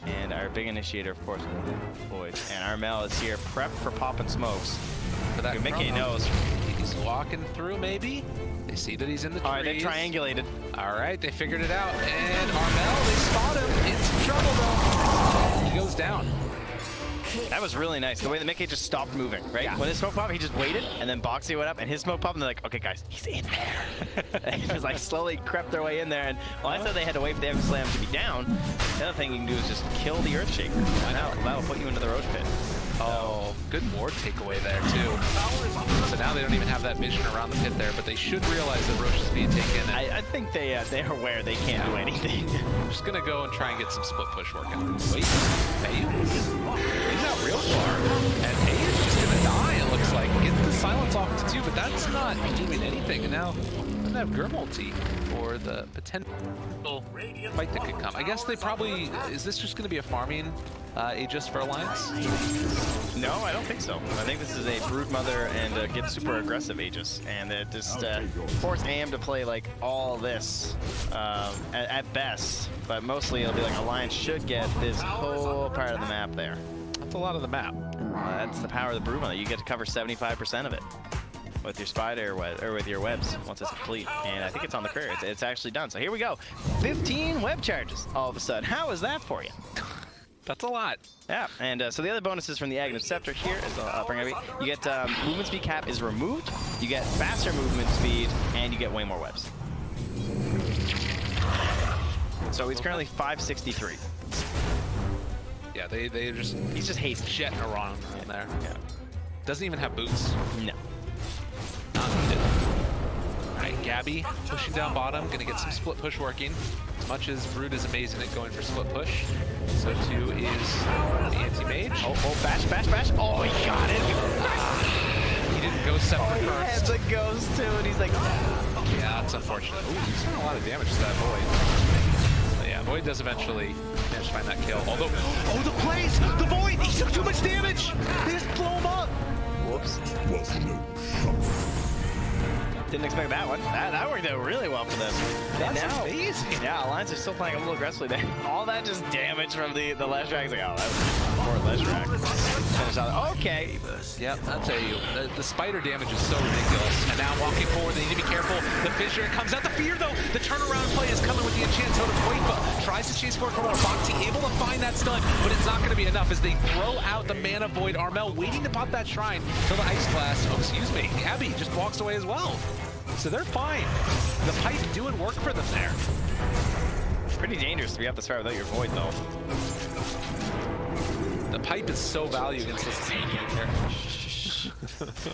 And our big initiator, of course, Void. And Armel is here, prepped for popping smokes. But that Mickey knows. He's walking through, maybe. They see that he's in the trees. All right, they triangulated. All right, they figured it out. And Armel, they spot him. In some trouble, though. He goes down. That was really nice. The way that Mickey just stopped moving, right? Yeah. When his smoke popped, he just waited, and then Boxy went up, and his smoke popped, and they're like, okay, guys, he's in there. He just like slowly crept their way in there, and well, I said they had to wait for the Echo Slam to be down. The other thing you can do is just kill the Earthshaker. That'll put you into the Roche pit. Oh, good ward takeaway there, too. So now they don't even have that vision around the pit there, but they should realize that Roche is being taken. And I think they're aware they can't do anything. I'm just going to go and try and get some split push working. Wait, Ayu? He's out real far. And Ayu's just going to die, it looks like. Get the silence off to 2, but that It's not doing anything, and now doesn't have Grim ulti for the potential fight that could come. I guess they probably, is this just going to be a farming Aegis for Alliance? No, I don't think so. I think this is a Broodmother and get super aggressive Aegis, and it just force AM to play like all this at best, but mostly it'll be like Alliance should get this whole part of the map there. That's a lot of the map. That's the power of the Broodmother. You get to cover 75% of it with your spider or with your webs once it's complete, and I think it's on the career. It's actually done. So here we go. 15 web charges all of a sudden. How is that for you? That's a lot. Yeah, and so the other bonuses from the Aghanim Scepter here is you get movement speed cap is removed, you get faster movement speed, and you get way more webs. So he's currently 563. Yeah, he's just jetting around in there. Yeah. Doesn't even have boots. No. Not needed. All right, Gabby pushing down bottom, gonna get some split push working. As much as Brood is amazing at going for split push, so too is the anti-mage. Oh, bash. Oh, he got it. He didn't go separate He had first. the ghost too, and he's like, Yeah, that's unfortunate. Ooh, he's doing a lot of damage to that Void. But yeah, Void does eventually manage to find that kill. Although, oh, the plays! The Void! He took too much damage! They just blow him up! whoops. Was no shock. Didn't expect that one. That worked out really well for them. That's And now, amazing. Yeah, Alliance are still playing a little aggressively there. All that just damage from the Leshrac. Like, oh, that was poor Leshrac. Finish out. Okay. Yep, I'll tell you, the spider damage is so ridiculous. And now walking forward, they need to be careful. The fissure comes out. The fear, though. The turnaround play is coming with the enchant totem. Quakefa tries to chase forward for more. Bakti able to find that stun, but it's not going to be enough as they throw out the mana void. Armel waiting to pop that shrine till the ice blast. Oh, excuse me. Abby just walks away as well. So they're fine. The pipe doing work for them there. Pretty dangerous to be up this far without your void, though. The pipe is so valued against this team here.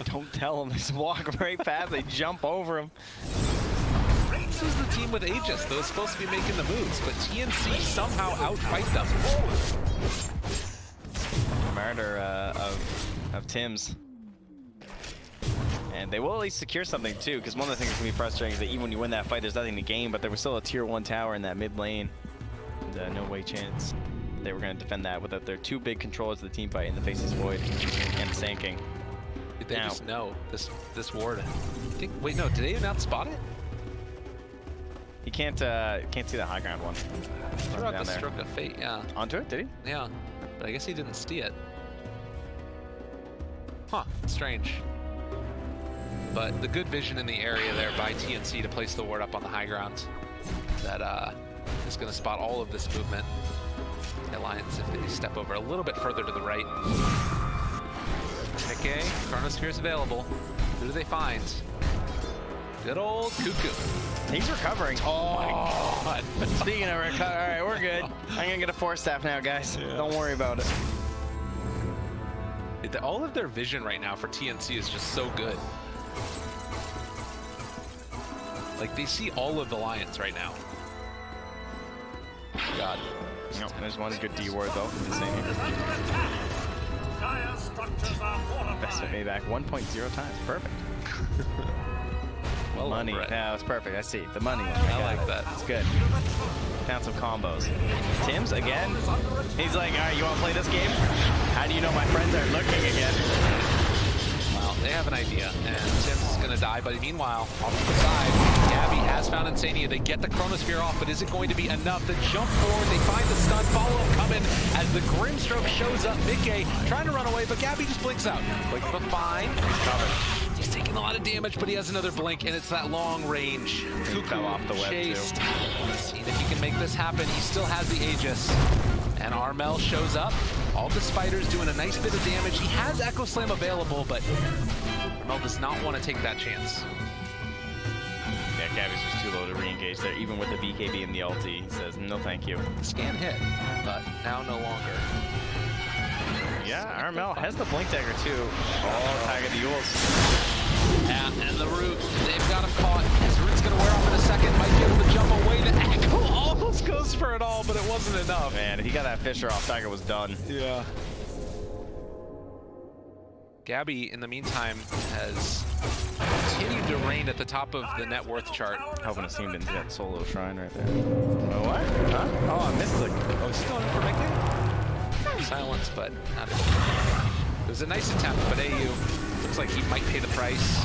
Don't tell them. They just walk right past. They jump over them. This is the team with Aegis. Those supposed to be making the moves, but TNC somehow outfight them. Murder of Tim's. And they will at least secure something too, because one of the things that's going to be frustrating is that even when you win that fight, there's nothing to gain, but there was still a tier 1 tower in that mid lane. And, no way chance they were going to defend that without their two big controllers of the team fight in the Faceless Void and the Sand King. Did they just know this ward? Wait, no, did they not spot it? He can't see the high ground one. Threw out the stroke of fate, yeah. Onto it, did he? Yeah, but I guess he didn't see it. Huh, strange. But the good vision in the area there by TNC to place the ward up on the high ground that is going to spot all of this movement. The Alliance, if they step over a little bit further to the right. Okay, Chronosphere is available. Who do they find? Good old Cuckoo. He's recovering. Oh my God. Speaking of recover, all right, we're good. I'm going to get a 4-staff now, guys. Yeah. Don't worry about it. All of their vision right now for TNC is just so good. Like, they see all of the Alliance right now. God. Nope, there's one good D ward though. The same here. Investment made back 1.0 times. Perfect. Well, money. Brett. Yeah, it's perfect. I see. The money. I like that. It's good. Found some combos. Tim's again. He's like, all right, you want to play this game? How do you know my friends aren't looking again? Well, they have an idea, and Tim's is going to die, but meanwhile, off to the side, Gabby has found Insania. They get the Chronosphere off, but is it going to be enough? The jump forward, they find the stun, follow-up coming as the Grimstroke shows up. Mickey trying to run away, but Gabby just blinks out. Blink but fine. He's taking a lot of damage, but he has another blink, and it's that long range. He fell off the web, chased. too. Seeing if he can make this happen. He still has the Aegis. And Armel shows up. All the spiders doing a nice bit of damage. He has Echo Slam available, but Armel does not want to take that chance. Yeah, Gabby's just too low to re-engage there, even with the BKB and the ulti. He says, no thank you. The scan hit, but now no longer. Yeah, Armel has the Blink Dagger too. Oh, Tiger the Yules. Yeah, and the Root, they've got him caught. His Root's going to wear off in a second. Might be able to jump away. The Echo almost goes for it all, but it wasn't enough. Man, if he got that Fisher off, Tiger was done. Yeah. Gabby, in the meantime, has continued to reign at the top of the net worth chart. Hoping to see him into that solo shrine right there. Oh, what? Huh? Oh, I missed it. Oh, is he going for Mickey? Silence, but not enough. It was a nice attempt, but AU looks like he might pay the price.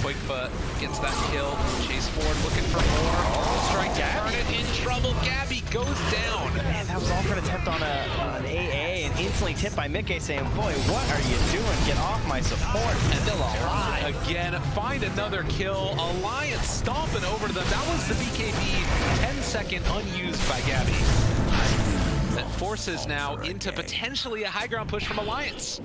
Quakefoot gets that kill. Chase forward looking for more. Oh, strike to turn it. In trouble. Gabby goes down. Man, that was all for an attempt on an AA and instantly tipped by Mickey saying, boy, what are you doing? Get off my support. And still alive. Again, find another kill. Alliance stomping over to them. That was the BKB 10-second unused by Gabby. That forces now into potentially a high ground push from Alliance.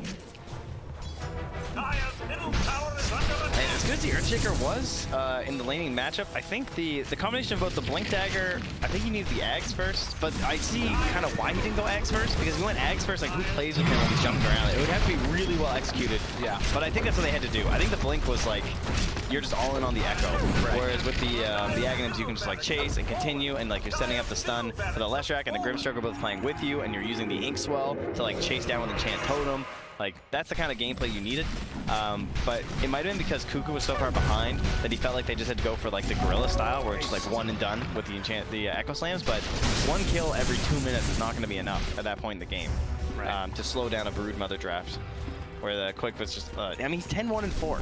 And as good as the Earthshaker was in the laning matchup, I think the combination of both the Blink Dagger, I think he needs the Ags first, but I see kind of why he didn't go Ags first, because if he went Ags first, like who plays with him when he's jumping around? It would have to be really well executed. Yeah. But I think that's what they had to do. I think the Blink was like, you're just all in on the Echo. Right. Whereas with the Aghanims, you can just like chase and continue, and like you're setting up the stun for the Leshrac and the Grimstroke are both playing with you, and you're using the Inkswell to like chase down with Enchant Totem. Like, that's the kind of gameplay you needed. But it might have been because Cuckoo was so far behind that he felt like they just had to go for like the Gorilla style, where it's just like one and done with the Echo Slams. But one kill every 2 minutes is not going to be enough at that point in the game to slow down a Broodmother draft. Where the Quakefoot's just, I mean, he's 10-1-4.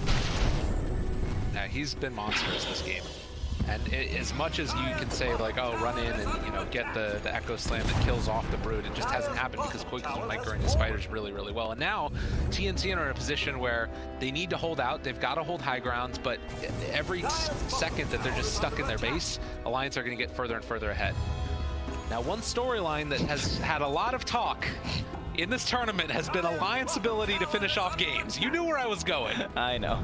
Yeah, he's been monstrous this game. And as much as you can say, like, oh, run in and, you know, get the Echo Slam that kills off the Brood, it just hasn't happened because Quakefoot's been microing his fighters really, really well. And now, TNC are in a position where they need to hold out. They've got to hold high grounds, but every second that they're just stuck in their base, Alliance are going to get further and further ahead. Now, one storyline that has had a lot of talk in this tournament has been Alliance's ability to finish off games. You knew where I was going. I know.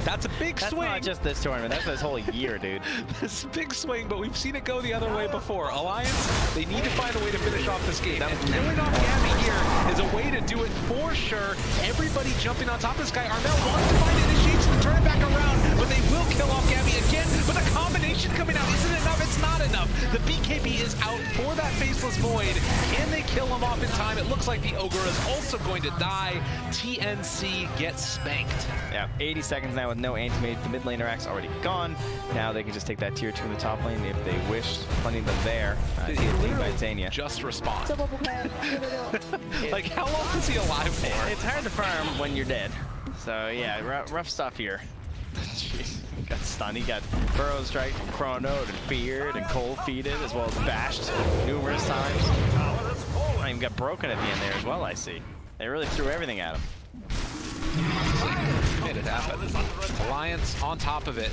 That's a big swing. That's not just this tournament, that's this whole year, dude. This big swing, but we've seen it go the other way before. Alliance, they need to find a way to finish off this game. And killing off Gabby here is a way to do it for sure. Everybody jumping on top of this guy. Armel wants to find initiates to turn it back around, but they will kill off Gabby again. But the combination coming out isn't enough. It's not enough. The BKB is out for that Faceless Void. Can they kill him off in time? It looks like the Ogre is also going to die. TNC gets spanked. Yeah, 80 seconds now with no anti-mage. The mid laner act's already gone. Now they can just take that tier 2 in the top lane if they wish. Plenty of them there. Just respond. Like, how long is he alive for? It's hard to farm when you're dead. So yeah, rough stuff here. Jeez. Got stunned, he got Burrow Strike, Chronoed, and Feared, and Cold Feeded, as well as bashed numerous times. I even got broken at the end there as well, I see. They really threw everything at him. Made it happen. Alliance on top of it.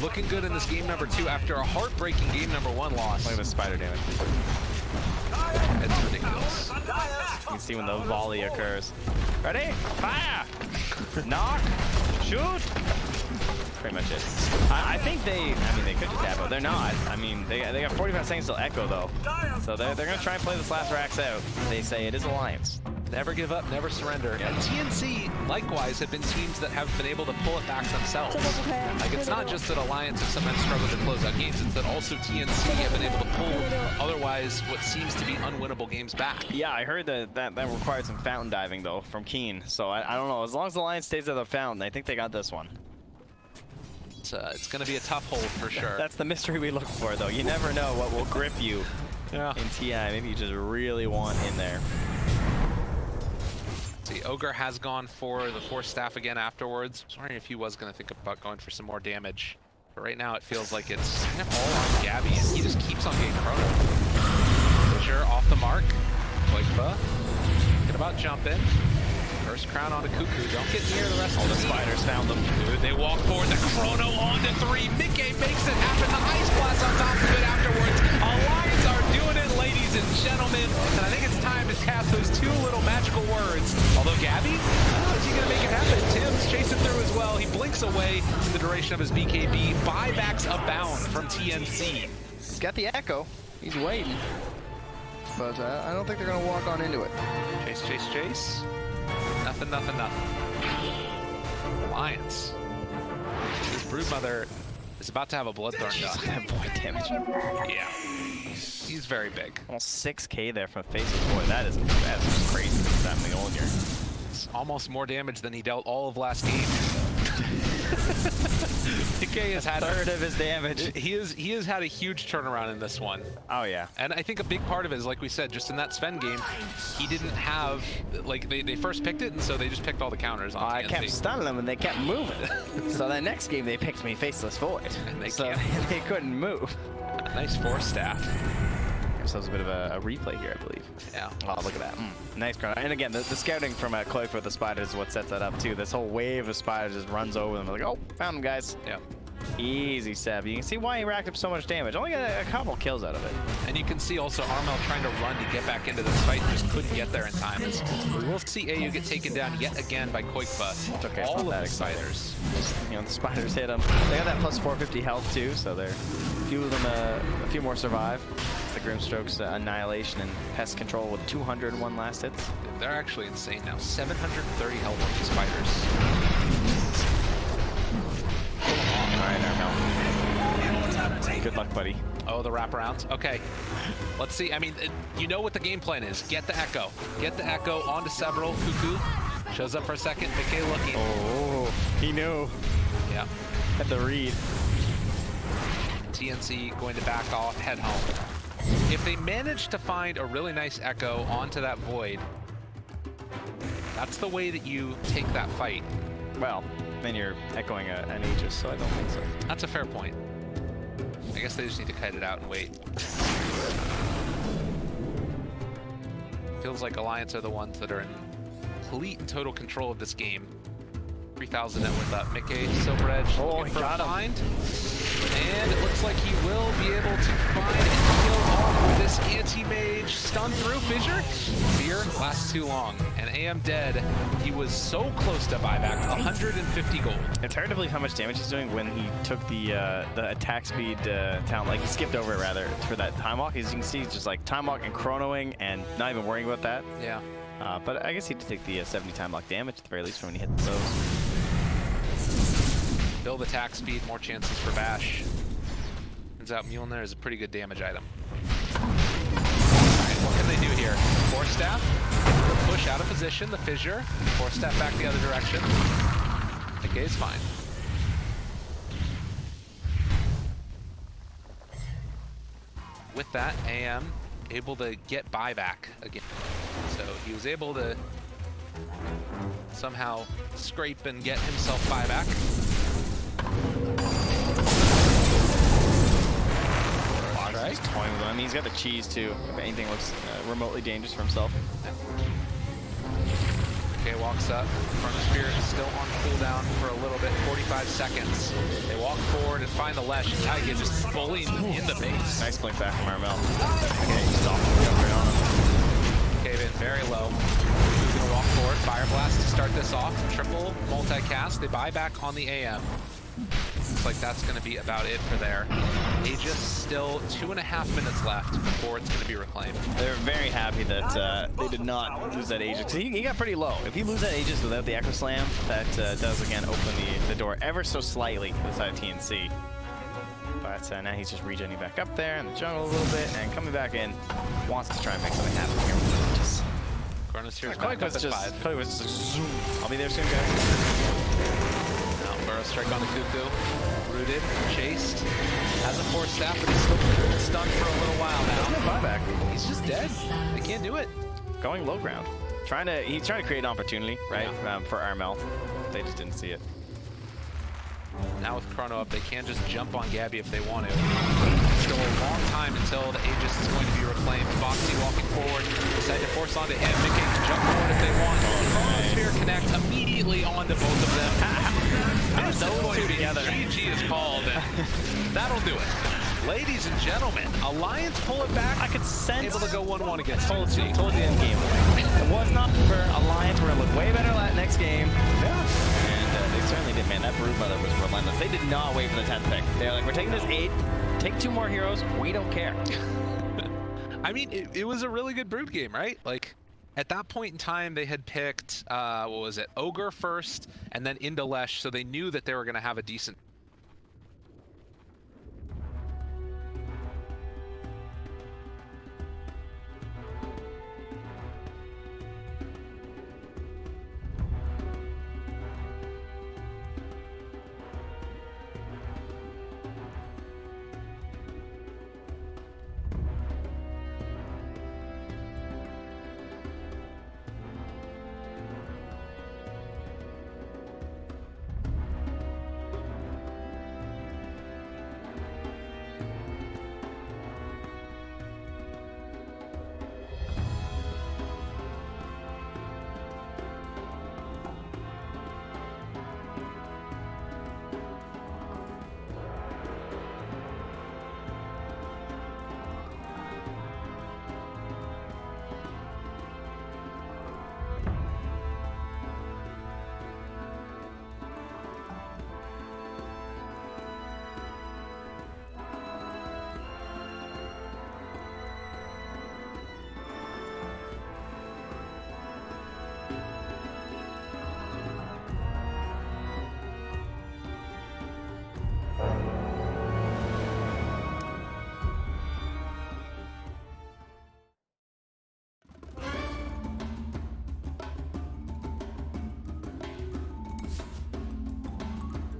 Looking good in this game number 2 after a heartbreaking game number 1 loss. Look at the spider damage. It's ridiculous. You can see when the volley occurs. Ready? Fire! Knock! Shoot! Pretty much it. I think they could just Dabo. They're not. I mean, they got 45 seconds till Echo, though. So they're going to try and play this last Rax out. They say it is Alliance. Never give up, never surrender. Yeah. And TNC, likewise, have been teams that have been able to pull it back themselves. Like, it's not just that Alliance have sometimes struggled to close out games, it's that also TNC have been able to pull otherwise what seems to be unwinnable games back. Yeah, I heard that required some fountain diving, though, from Keen. So I don't know. As long as Alliance stays at the fountain, I think they got this one. It's going to be a tough hold for sure. That's the mystery we look for, though. You never know what will grip you in TI. Maybe you just really want in there. See, Ogre has gone for the Force Staff again afterwards. I was wondering if he was going to think about going for some more damage. But right now it feels like it's kind of all on Gabby, and he just keeps on getting Chrono. Sure, off the mark. Quakefoot. Thinking about jumping. First crown onto Cuckoo. Don't get near the rest of the spiders. Found them. Dude, they walk forward. The Chrono onto 3. Mickey makes it happen. The Ice Blast on top of it afterwards. Alliance are doing it, ladies and gentlemen. And I think it's time to cast those 2 little magical words. Although Gabby, is he going to make it happen? Tim's chasing through as well. He blinks away in the duration of his BKB. Buybacks abound from TNC. He's got the Echo. He's waiting. But I don't think they're going to walk on into it. Chase, chase, chase. Nothing, nothing, nothing. Alliance. This Broodmother is about to have a Bloodthorn done. Void damage. Yeah. He's very big. Almost 6k there from Faceless Void. That's crazy. What's happening all here? It's almost more damage than he dealt all of last game. PK has had third of his damage. He has had a huge turnaround in this one. Oh yeah. And I think a big part of it is, like we said, just in that Sven game, he didn't have, like, they first picked it, and so they just picked all the counters on I TNC. kept stunning them, and they kept moving. So that next game, they picked me Faceless Void. And they so can't. they couldn't move. Nice force staff. So it's a bit of a replay here, I believe. Yeah. Oh, look at that. Nice chrono. And again, the scouting from Cloak with the spiders is what sets that up, too. This whole wave of spiders just runs over them. They're like, oh, found them, guys. Yeah. Easy, Seb. You can see why he racked up so much damage. Only got a couple kills out of it. And you can see also Armel trying to run to get back into this fight, just couldn't get there in time. As we will see AU get taken down yet again by Koikba. It's okay, All of that the spiders. You know, the spiders hit them. They got that plus 450 health, too, so they're a few of them, a few more survive. The Grimstroke's Annihilation and Pest Control with 201 last hits. They're actually insane now. 730 health on these spiders. Alright, Armel. Good luck, buddy. Oh, the wraparounds. Okay. Let's see. I mean, you know what the game plan is. Get the Echo. Get the Echo onto several. Cuckoo shows up for a second. McKay looking. Oh, he knew. Yeah. Had the read. TNC going to back off, head home. If they manage to find a really nice Echo onto that Void, that's the way that you take that fight. Well, then you're echoing an Aegis, so I don't think so. That's a fair point. I guess they just need to kite it out and wait. Feels like Alliance are the ones that are in complete and total control of this game. 3,000 net worth up. Mickey, Silver Edge, looking for a find. And it looks like he will be able to find and kill off with this anti-mage. Stun through Fissure. Fear lasts too long. And AM dead. He was so close to buyback. 150 gold. It's hard to believe how much damage he's doing when he took the attack speed talent. Like, he skipped over it, rather, for that Time Walk. As you can see, he's just like Time Walk and chronoing and not even worrying about that. Yeah. But I guess he had to take the 70 Time Lock damage at the very least when he hit those. Build attack speed, more chances for Bash. Turns out Mjolnir is a pretty good damage item. Alright, what can they do here? Force Staff, the push out of position, the Fissure, Force Staff back the other direction. Decay's fine. With that, AM able to get buyback again. So he was able to somehow scrape and get himself buyback. Right. He's toying with him. I mean, he's got the cheese too. If anything looks remotely dangerous for himself. Okay, walks up. Chronosphere is still on cooldown for a little bit, 45 seconds. They walk forward and find the Lesh. And Taiga just bullying them in the base. Nice blink back from Armel. Okay, he's off the jump right on him. Cave in very low. He's gonna walk forward. Fire Blast to start this off. Triple multicast. They buy back on the AM. Looks like that's going to be about it for there. Aegis still 2.5 minutes left before it's going to be reclaimed. They're very happy that they did not lose that Aegis. He got pretty low. If you lose that Aegis without the Echo Slam, that does again open the door ever so slightly to the side of TNC. But now he's just regenning back up there in the jungle a little bit and coming back in. Wants to try and make something happen here with the Aegis. Chronosphere's back up at 5. Chloe was just zoom. I'll be there soon, guys. Burrow strike on the Cuckoo. Rooted, chased. Has a Force Staff, but he's still stunned for a little while now. Buyback. He's just dead. They can't do it. Going low ground. He's trying to create an opportunity, right, for Armel. They just didn't see it. Now with Chrono up, they can just jump on Gabby if they want to. Still a long time until the Aegis is going to be reclaimed. Foxy walking forward, decide to force onto him. Mickey can jump forward if they want. Chronosphere connect immediately onto both of them. This is going to be GG is called, and that'll do it. Ladies and gentlemen, Alliance pull it back. I could sense. Able to go 1-1 against Told you the end game. It was not for Alliance. We're gonna look way better next game. And they certainly did, man. That Broodmother was relentless. They did not wait for the 10th pick. They're like, we're taking this 8. Take 2 more heroes. We don't care. I mean, it was a really good Brood game, right? Like, at that point in time, they had picked, what was it, Ogre first, and then into Lesh, so they knew that they were going to have a decent